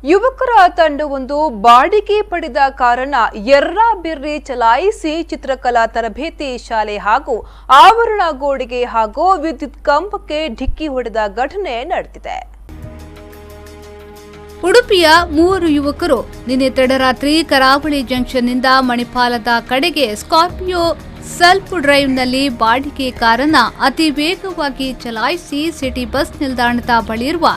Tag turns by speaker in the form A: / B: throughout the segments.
A: ಯುವಕರ ತಂಡವೊಂದು ಬಾಡಿಗೆ ಪಡೆದ ಕಾರಣ ಎರ್ರಾಬಿರ್ರಿ ಚಲಾಯಿಸಿ ಚಿತ್ರಕಲಾ ತರಬೇತಿ ಶಾಲೆ ಹಾಗೂ ಆವರಣ ಗೋಡೆಗೆ ಹಾಗೂ ವಿದ್ಯುತ್ ಕಂಬಕ್ಕೆ ಡಿಕ್ಕಿ ಹೊಡೆದ ಘಟನೆ ನಡೆದಿದೆ.
B: ಉಡುಪಿಯ 3 ಯುವಕರು ನಿನ್ನೆ ತಡರಾತ್ರಿ ಕರಾವಳಿ ಜಂಕ್ಷನ್ನಿಂದ ಮಣಿಪಾಲದ ಕಡೆಗೆ ಸ್ಕಾರ್ಪಿಯೋ ಸೆಲ್ಫ್ ಡ್ರೈವ್ನಲ್ಲಿ ಬಾಡಿಗೆ ಕಾರನ್ನು ಅತಿ ವೇಗವಾಗಿ ಚಲಾಯಿಸಿ ಸಿಟಿ ಬಸ್ ನಿಲ್ದಾಣದ ಬಳಿಯಿರುವ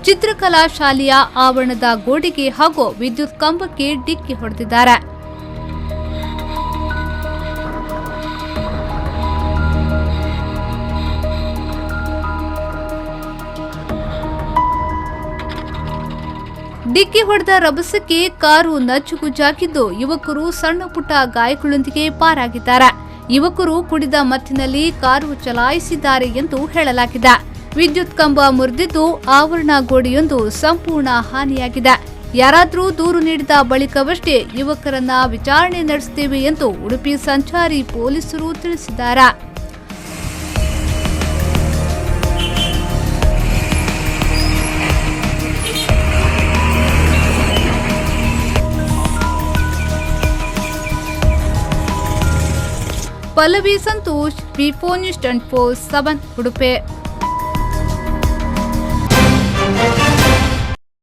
B: ಚಿತ್ರಕಲಾ ಶಾಲೆಯ ಆವರಣದ ಗೋಡೆಗೆ ಹಾಗೂ ವಿದ್ಯುತ್ ಕಂಬಕ್ಕೆ ಡಿಕ್ಕಿ ಹೊಡೆದಿದ್ದಾರೆ. ಡಿಕ್ಕಿ ಹೊಡೆದ ರಭಸಕ್ಕೆ ಕಾರು ನಜ್ಜುಗುಜ್ಜಾಗಿದ್ದು ಯುವಕರು ಸಣ್ಣ ಪುಟ್ಟ ಗಾಯಗಳೊಂದಿಗೆ ಪಾರಾಗಿದ್ದಾರೆ. ಯುವಕರು ಕುಡಿದ ಮತ್ತಿನಲ್ಲಿ ಕಾರು ಚಲಾಯಿಸಿದ್ದಾರೆ ಎಂದು ಹೇಳಲಾಗಿದೆ. ವಿದ್ಯುತ್ ಕಂಬ ಮುರಿದಿದ್ದು ಆವರಣ ಗೋಡೆಯೊಂದು ಸಂಪೂರ್ಣ ಹಾನಿಯಾಗಿದೆ. ಯಾರಾದರೂ ದೂರು ನೀಡಿದ ಬಳಿಕವಷ್ಟೇ ಯುವಕರನ್ನ ವಿಚಾರಣೆ ನಡೆಸುತ್ತೇವೆ ಎಂದು ಉಡುಪಿ ಸಂಚಾರಿ ಪೊಲೀಸರು ತಿಳಿಸಿದ್ದಾರೆ. Pallavi Santosh, B4 News 24/7 Udupi.